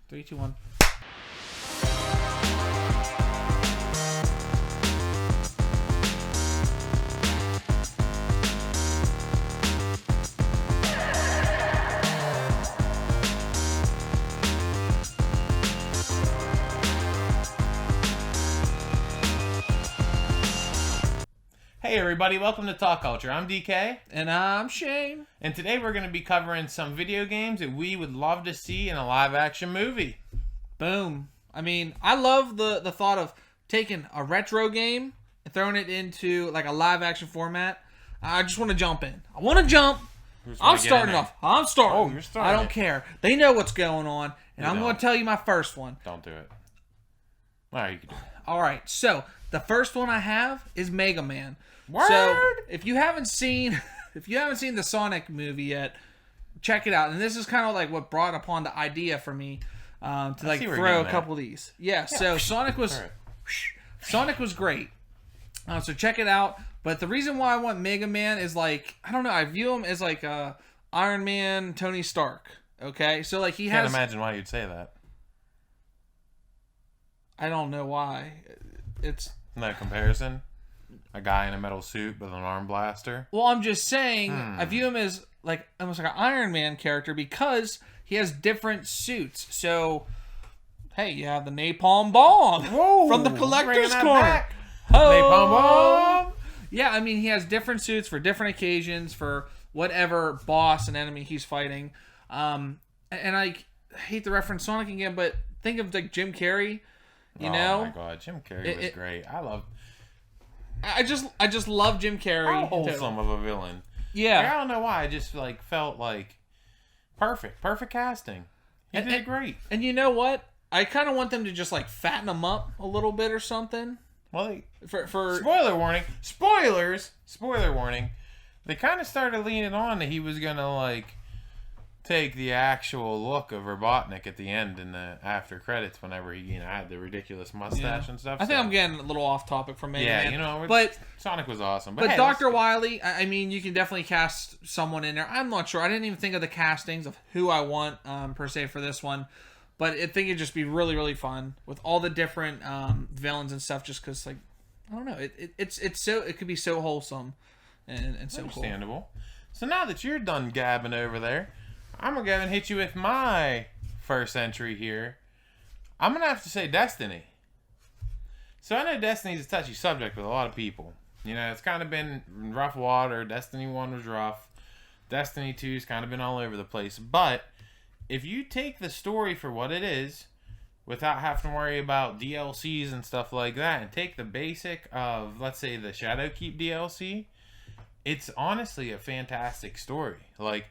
3, 2, 1. Hey everybody, welcome to Talk Culture. I'm DK. And I'm Shane. And today we're going to be covering some video games that we would love to see in a live-action movie. Boom. I mean, I love the thought of taking a retro game and throwing it into like a live-action format. I just want to jump in. I want to jump. I'm starting off. I'm starting. Oh, you're starting. I don't care. They know what's going on. And I'm going to tell you my first one. Don't do it. All right, you can do it. All right. So, the first one I have is Megaman. Word! So, if you haven't seen the Sonic movie yet, check it out. And this is kind of like what brought upon the idea for me to like throw a couple of these. Yeah. So Sonic was great. So check it out. But the reason why I want Mega Man is like, I don't know, I view him as like Iron Man, Tony Stark. Okay, so like he has. Can't imagine why you'd say that. I don't know why. It's no comparison. A guy in a metal suit with an arm blaster. Well, I'm just saying, I view him as like almost like an Iron Man character because he has different suits. So, hey, you have the Napalm Bomb from the Collector's Corner. Napalm Bomb. Yeah, I mean, he has different suits for different occasions for whatever boss and enemy he's fighting. And I hate to reference Sonic again, but think of like Jim Carrey. You know? Oh my God, Jim Carrey was great. I just love Jim Carrey. How wholesome of a villain. Yeah. Like, I don't know why. I just like felt like perfect casting. He did great. And you know what? I kind of want them to just like fatten him up a little bit or something. Well, for spoiler warning. Spoiler warning. They kind of started leaning on that he was gonna like take the actual look of Robotnik at the end in the after credits whenever he had the ridiculous mustache and stuff. I think I'm getting a little off topic from Mega Man. But Sonic was awesome. But hey, Dr. Wily, I mean, you can definitely cast someone in there. I'm not sure. I didn't even think of the castings of who I want per se for this one. But I think it'd just be really, really fun with all the different villains and stuff. Just because, like, I don't know, it could be so wholesome and so understandable. Cool. So now that you're done gabbing over there, I'm going to go and hit you with my first entry here. I'm going to have to say Destiny. So I know Destiny's a touchy subject with a lot of people. You know, it's kind of been rough water. Destiny 1 was rough. Destiny 2's kind of been all over the place. But if you take the story for what it is, without having to worry about DLCs and stuff like that, and take the basic of, let's say, the Shadowkeep DLC, it's honestly a fantastic story. Like,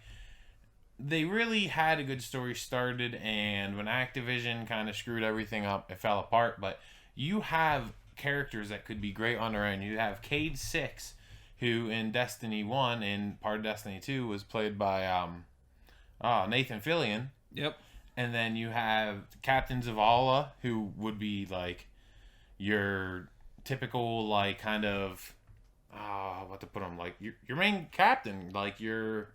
they really had a good story started, and when Activision kind of screwed everything up, it fell apart. But you have characters that could be great on their own. You have Cade 6, who in Destiny 1 and part of Destiny 2 was played by Nathan Fillion. Yep. And then you have Captain Zavala, who would be like your typical like kind of what to put him, like your main captain, like your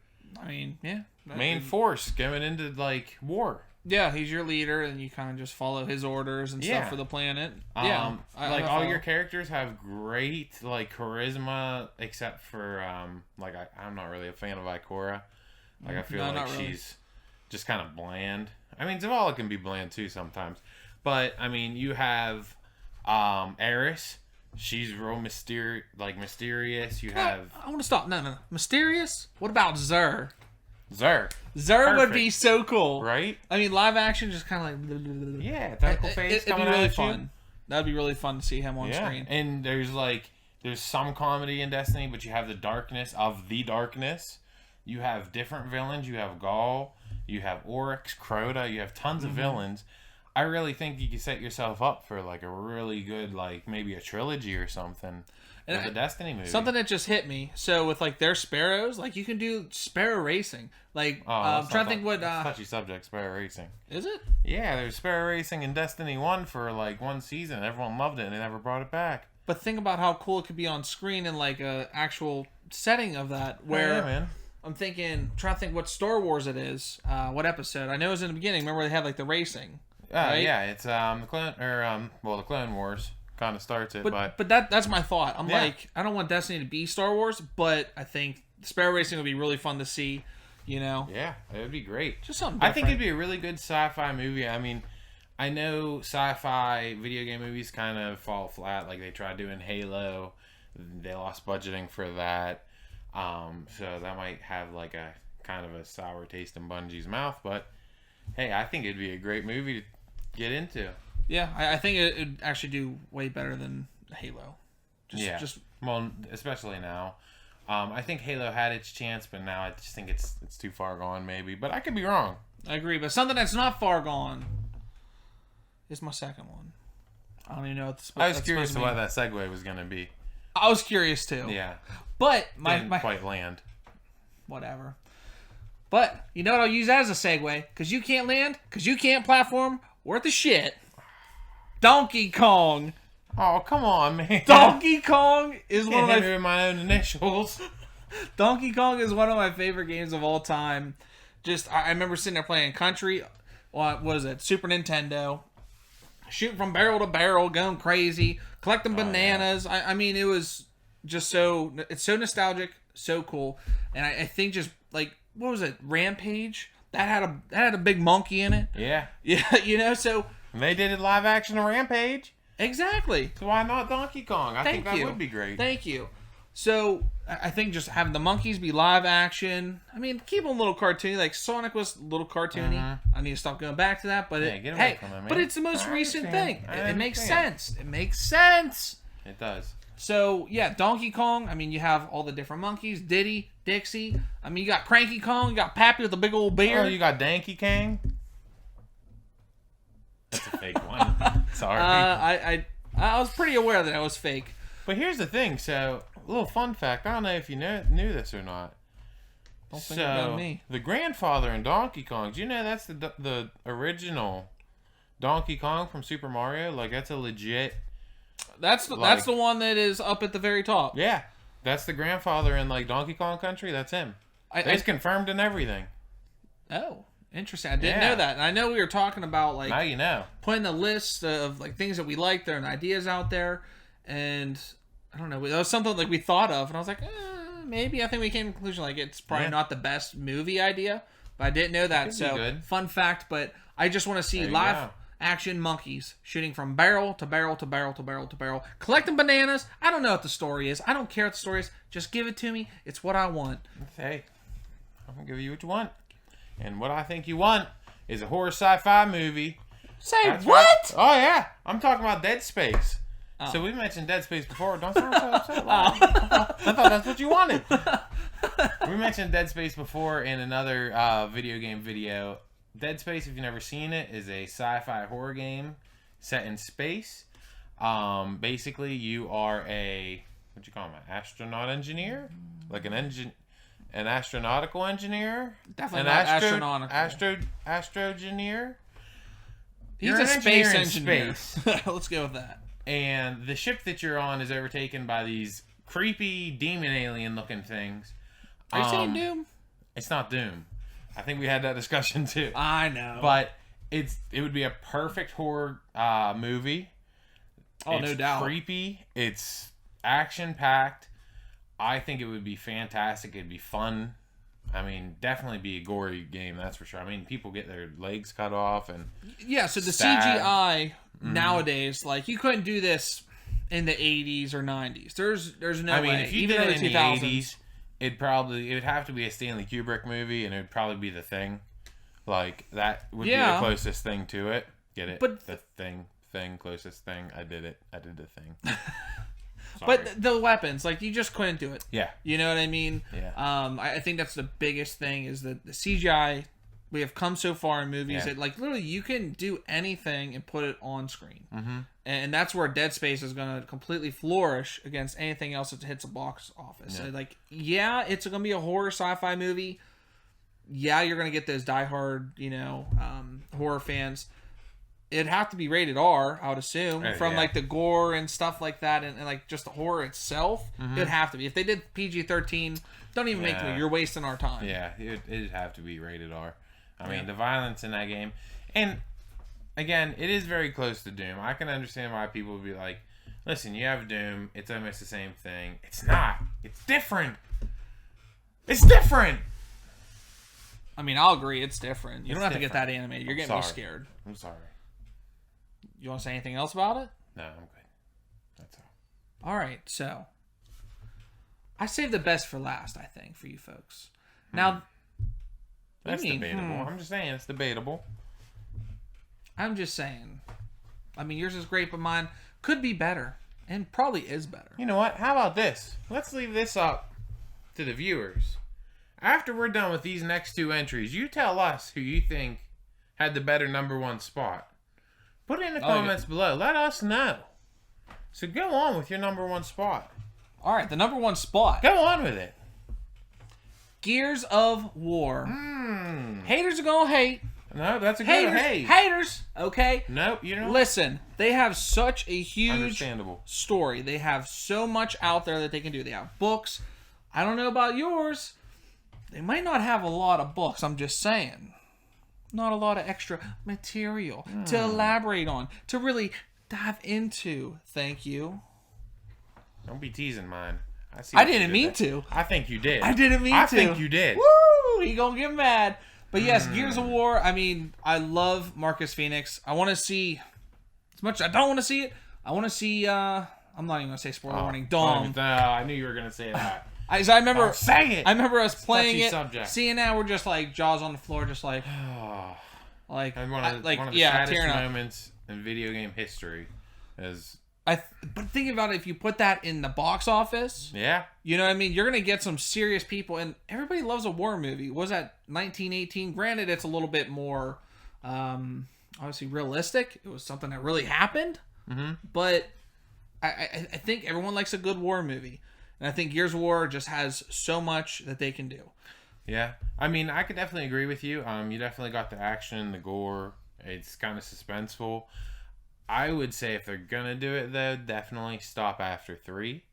main force going into like war. Yeah, he's your leader, and you kind of just follow his orders and stuff for the planet. Yeah, all your characters have great like charisma, except for I'm not really a fan of Ikora. Like I feel like she's just kind of bland. I mean, Zavala can be bland too sometimes, but I mean, you have Eris. She's real mysterious. You have. I want to stop. No. Mysterious? What about Xur? Xur would be so cool, right? I mean, live action, just kind of like tentacle face coming be really at fun. you. That'd be really fun to see him on screen. And there's some comedy in Destiny, but you have the darkness of the darkness. You have different villains. You have Gaul. You have Oryx, Crota. You have tons of villains. I really think you can set yourself up for like a really good, like maybe a trilogy or something with a Destiny movie. Something that just hit me. So with like their sparrows, like you can do sparrow racing. Like I'm trying to think what touchy subject, sparrow racing. Is it? Yeah, there's sparrow racing in Destiny 1 for like one season. Everyone loved it, and they never brought it back. But think about how cool it could be on screen in like a actual setting of that. Where man. I'm trying to think what Star Wars it is. What episode? I know it was in the beginning. Remember they had like the racing. Right? Yeah, it's the Clone Wars kind of starts it, but that's my thought. I'm like, I don't want Destiny to be Star Wars, but I think Sparrow Racing would be really fun to see. You know? Yeah, it would be great. Just something different. I think it'd be a really good sci-fi movie. I mean, I know sci-fi video game movies kind of fall flat. Like they tried doing Halo, they lost budgeting for that. So that might have like a kind of a sour taste in Bungie's mouth. But hey, I think it'd be a great movie to get into. Yeah, I think it'd actually do way better than Halo. Well, especially now. I think Halo had its chance, but now I just think it's too far gone, maybe. But I could be wrong. I agree, but something that's not far gone is my second one. I don't even know what I was curious to what that segue was going to be. I was curious too. Yeah. But Didn't quite land. Whatever. But you know what? I'll use that as a segue because you can't land, because you can't platform. Worth a shit. Donkey Kong. Oh, come on, man. Donkey Kong is one of my own initials. Donkey Kong is one of my favorite games of all time. I remember sitting there playing Country. What was it? Super Nintendo. Shooting from barrel to barrel, going crazy, collecting bananas. Yeah. I mean, it was just it's so nostalgic, so cool. And I think just like, what was it? Rampage? That had a big monkey in it. Yeah. Yeah, so. And they did a live action Rampage. Exactly. So why not Donkey Kong? I think that would be great. Thank you. So I think just having the monkeys be live action. I mean, keep them a little cartoony. Like Sonic was a little cartoony. I need to stop going back to that. But get away from it, man. But it's the most recent thing. It makes sense. It makes sense. It does. So yeah, Donkey Kong. I mean, you have all the different monkeys. Diddy, Dixie. I mean, you got Cranky Kong. You got Pappy with the big old beard. Oh, you got Danky Kang. That's a fake one. Sorry. I was pretty aware that I was fake. But here's the thing. So, a little fun fact. I don't know if you knew this or not. Don't think about me. The grandfather in Donkey Kong. Do you know that's the original Donkey Kong from Super Mario? Like that's a legit. That's the one that is up at the very top. Yeah, that's the grandfather in like Donkey Kong Country. That's him. It's confirmed and everything. Oh. Interesting. I didn't know that. And I know we were talking about like now you know, putting a list of like things that we like there and ideas out there, and I don't know, that was something like we thought of, and I was like, maybe. I think we came to the conclusion like it's probably not the best movie idea, but I didn't know that. So fun fact. But I just want to see live action monkeys shooting from barrel to barrel to barrel to barrel to barrel, collecting bananas. I don't know what the story is. I don't care what the story is. Just give it to me. It's what I want. Hey, I'm gonna give you what you want. And what I think you want is a horror sci-fi movie. That's what? Right. Oh, yeah. I'm talking about Dead Space. Oh. So we mentioned Dead Space before. Don't sound so upset. I thought that's what you wanted. We mentioned Dead Space before in another video game video. Dead Space, if you've never seen it, is a sci-fi horror game set in space. Basically, you are what'd you call him? An astronaut engineer? Like an astronautical engineer? Definitely not astronautical. Astroengineer? He's a space engineer. Let's go with that. And the ship that you're on is overtaken by these creepy demon alien looking things. Are you saying Doom? It's not Doom. I think we had that discussion too. I know. But it would be a perfect horror movie. Oh, no doubt. It's creepy. It's action-packed. I think it would be fantastic. It'd be fun. I mean, definitely be a gory game, that's for sure. I mean, people get their legs cut off and so the CGI nowadays, like you couldn't do this in the 80s or 90s. There's no way. I mean, if you did it in the 80s, it would have to be a Stanley Kubrick movie, and it would probably be The Thing. Like that would be the closest thing to it. Get it? But the thing, closest thing. I did it. I did the thing. But the weapons, like, you just couldn't do it. Yeah. You know what I mean? Yeah. I think that's the biggest thing is that the CGI, we have come so far in movies that, like, literally you can do anything and put it on screen. Mm-hmm. And that's where Dead Space is going to completely flourish against anything else that hits a box office. Yeah. So, like, it's going to be a horror sci-fi movie. Yeah, you're going to get those diehard, horror fans. It'd have to be rated R, I would assume, from like the gore and stuff like that, and like just the horror itself. It'd have to be. If they did PG-13, don't even make me. You're wasting our time. Yeah, it'd have to be rated R. I mean, the violence in that game, and again, it is very close to Doom. I can understand why people would be like, listen, you have Doom. It's almost the same thing. It's not. It's different. It's different. I mean, I'll agree. It's different. You don't have to get that animated. You're getting me scared. I'm sorry. You want to say anything else about it? No, I'm good. That's all. All right, so I saved the best for last, I think, for you folks. Now, that's debatable. I'm just saying it's debatable. I'm just saying. I mean, yours is great, but mine could be better, and probably is better. You know what? How about this? Let's leave this up to the viewers. After we're done with these next 2 entries, you tell us who you think had the better number 1 spot. Put it in the comments below. Let us know. So go on with your number 1 spot. All right, the number 1 spot. Go on with it. Gears of War. Haters are gonna hate. No, that's a good hate. Haters, okay? Nope, you know. Listen, they have such a huge Understandable. story. They have so much out there that they can do. They have books. I don't know about yours. They might not have a lot of books. I'm just saying. Not a lot of extra material to elaborate on, to really dive into. Thank you. Don't be teasing mine. I didn't mean to. I think you did. I didn't mean to. I think you did. Woo! He gonna get mad. But yes, Gears of War. I mean, I love Marcus Phoenix. I want to see, as much as I don't want to see it, I want to see. I'm not even gonna say spoiler warning. Dom. No, I knew you were gonna say that. I remember saying it. I remember us playing it, subject. seeing that we're just like jaws on the floor, just like, and one of the saddest moments in video game history is. But think about it, if you put that in the box office, you know what I mean? You're going to get some serious people, and everybody loves a war movie. Was that 1918? Granted, it's a little bit more, obviously, realistic. It was something that really happened, but I think everyone likes a good war movie, and I think Gears of War just has so much that they can do. Yeah, I mean, I could definitely agree with you. You definitely got the action, the gore. It's kind of suspenseful. I would say if they're gonna do it though, definitely stop after 3.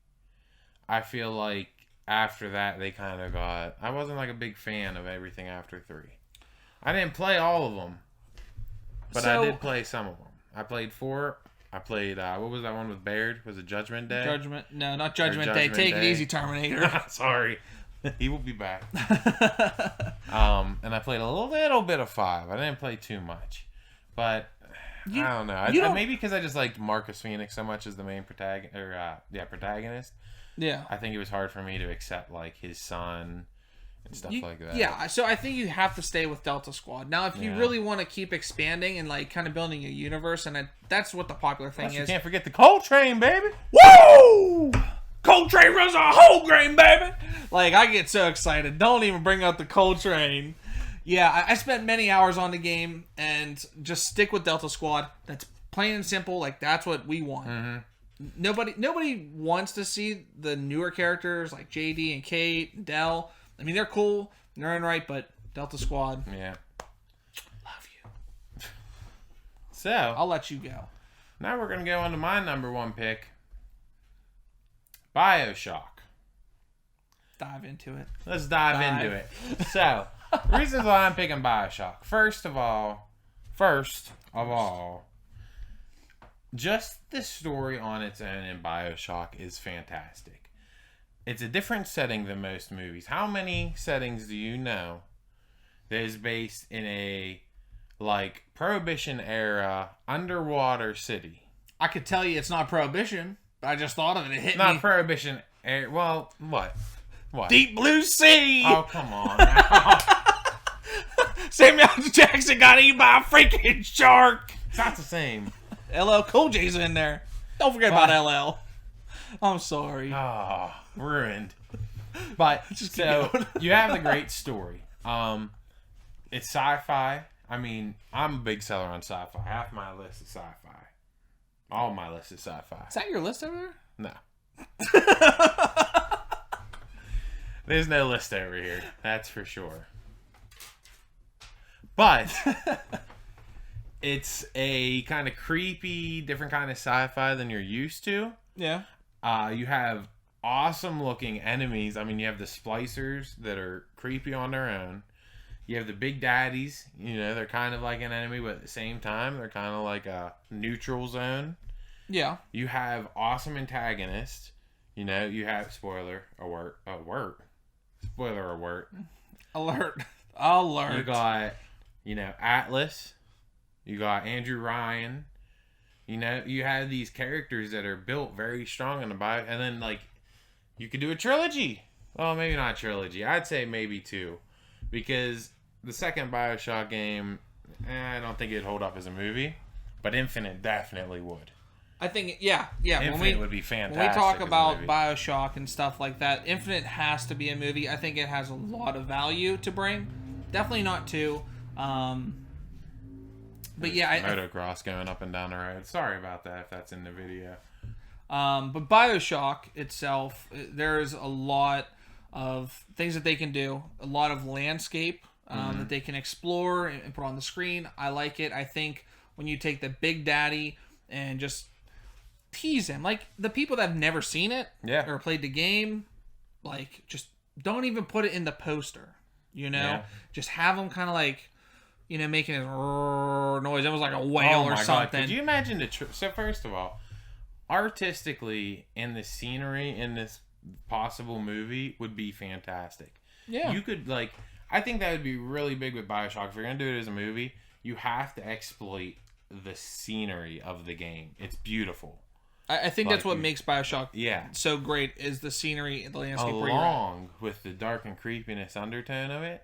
I feel like after that they kind of got. I wasn't like a big fan of everything after 3. I didn't play all of them, but I did play some of them. I played 4. I played what was that one with Baird? Was it Judgment Day? No, not Judgment Day. Take it easy, Terminator. Sorry, he will be back. And I played a little bit of 5. I didn't play too much, but. I don't know. Maybe because I just liked Marcus Phoenix so much as the main protagonist. Yeah. I think it was hard for me to accept like his son and stuff like that. Yeah. So I think you have to stay with Delta Squad. Now, if you really want to keep expanding and like kind of building a universe, and that's what the popular thing is. You can't forget the Coltrane, baby. Woo! Coltrane runs a whole grain, baby. Like I get so excited. Don't even bring up the Coltrane. Yeah, I spent many hours on the game, and just stick with Delta Squad. That's plain and simple. Like, that's what we want. Nobody wants to see the newer characters like JD and Kate and Dell. I mean, they're cool. They're in right, but Delta Squad. Yeah. Love you. So. I'll let you go. Now we're going to go on to my number 1 pick. BioShock. Dive into it. Let's dive into it. So. Reasons why I'm picking BioShock. First of all, just the story on its own in BioShock is fantastic. It's a different setting than most movies. How many settings do you know that is based in a like Prohibition era underwater city? I could tell you it's not Prohibition, but I just thought of it. It hit me. Not Prohibition era. Well, what? What? Deep Blue Sea. Oh, come on now. Samuel Jackson got eaten by a freaking shark. It's not the same. LL Cool J's in there. Don't forget about LL. I'm sorry. Oh, ruined. But so you have the great story. It's sci-fi. I mean, I'm a big seller on sci-fi. Half my list is sci-fi. All my list is sci-fi. Is that your list over there? No. There's no list over here. That's for sure. But it's a kind of creepy, different kind of sci-fi than you're used to. Yeah. You have awesome looking enemies. I mean, you have the splicers that are creepy on their own. You have the big daddies. You know, they're kind of like an enemy, but at the same time, they're kind of like a neutral zone. Yeah. You have awesome antagonists. You know, you have spoiler alert. Spoiler alert. Alert. You got, you know, Atlas. You got Andrew Ryan. You know, you have these characters that are built very strong in the bio, and then like you could do a trilogy. Well, maybe not a trilogy. I'd say maybe 2, because the second BioShock game, I don't think it'd hold up as a movie, but Infinite definitely would. I think, yeah. Infinite would be fantastic. When we talk about BioShock and stuff like that, Infinite has to be a movie. I think it has a lot of value to bring. Definitely not 2. But yeah, motocross going up and down the road. Sorry about that if that's in the video. But BioShock itself, there's a lot of things that they can do. A lot of landscape that they can explore and put on the screen. I like it. I think when you take the Big Daddy and just tease him, like the people that have never seen it or played the game, like just don't even put it in the poster. You know, just have them kind of like, you know, making a noise. It was like a whale or something. God. Could you imagine so first of all, artistically, in the scenery in this possible movie would be fantastic. Yeah. You could, like, I think that would be really big with BioShock. If you're going to do it as a movie, you have to exploit the scenery of the game. It's beautiful. I think that's what makes BioShock so great, is the scenery, the landscape. Along with the dark and creepiness undertone of it.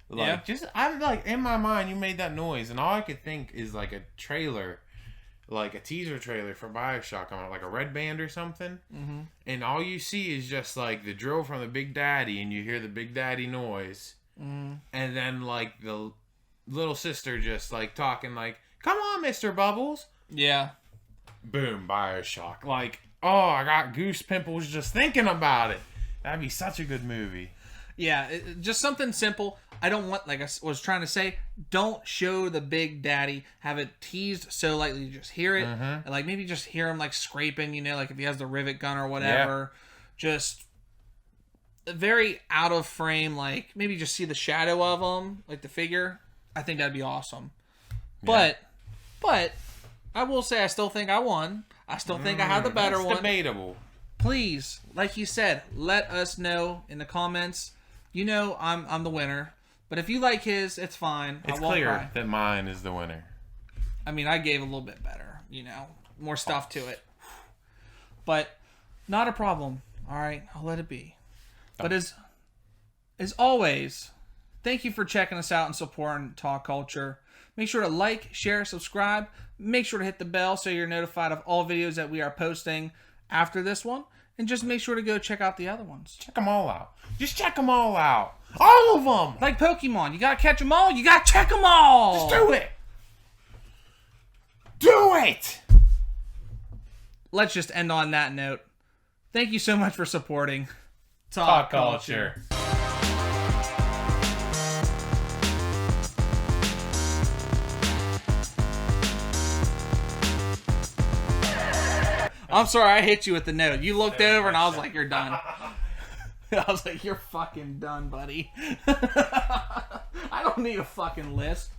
Like, I'm like, in my mind, you made that noise, and all I could think is like a trailer, like a teaser trailer for BioShock on like a red band or something. Mm-hmm. And all you see is just like the drill from the Big Daddy, and you hear the Big Daddy noise. Mm. And then like the little sister just like talking like, "Come on, Mr. Bubbles." Yeah. Boom, BioShock. Like, oh, I got goose pimples just thinking about it. That'd be such a good movie. Yeah, just something simple. I don't want, like I was trying to say, don't show the Big Daddy. Have it teased so lightly you just hear it. Mm-hmm. And like maybe just hear him like scraping, you know, like if he has the rivet gun or whatever. Yeah. Just very out of frame, like maybe just see the shadow of him, like the figure. I think that'd be awesome. Yeah. But I will say I still think I won. I still think I have the better one. Debatable. Please, like you said, let us know in the comments. You know I'm the winner. But if you like his, it's fine. It's clear that mine is the winner. I mean, I gave a little bit better, you know, more stuff to it. But not a problem. All right, I'll let it be. But as always, thank you for checking us out and supporting Talk Culture. Make sure to like, share, subscribe. Make sure to hit the bell so you're notified of all videos that we are posting after this one. And just make sure to go check out the other ones. Check them all out. Just check them all out. All of them. Like Pokemon. You got to catch them all. You got to check them all. Just do it. Do it. Let's just end on that note. Thank you so much for supporting Talk Culture. I'm sorry, I hit you with the note. You looked over and I was like, you're done. I was like, you're fucking done, buddy. I don't need a fucking list.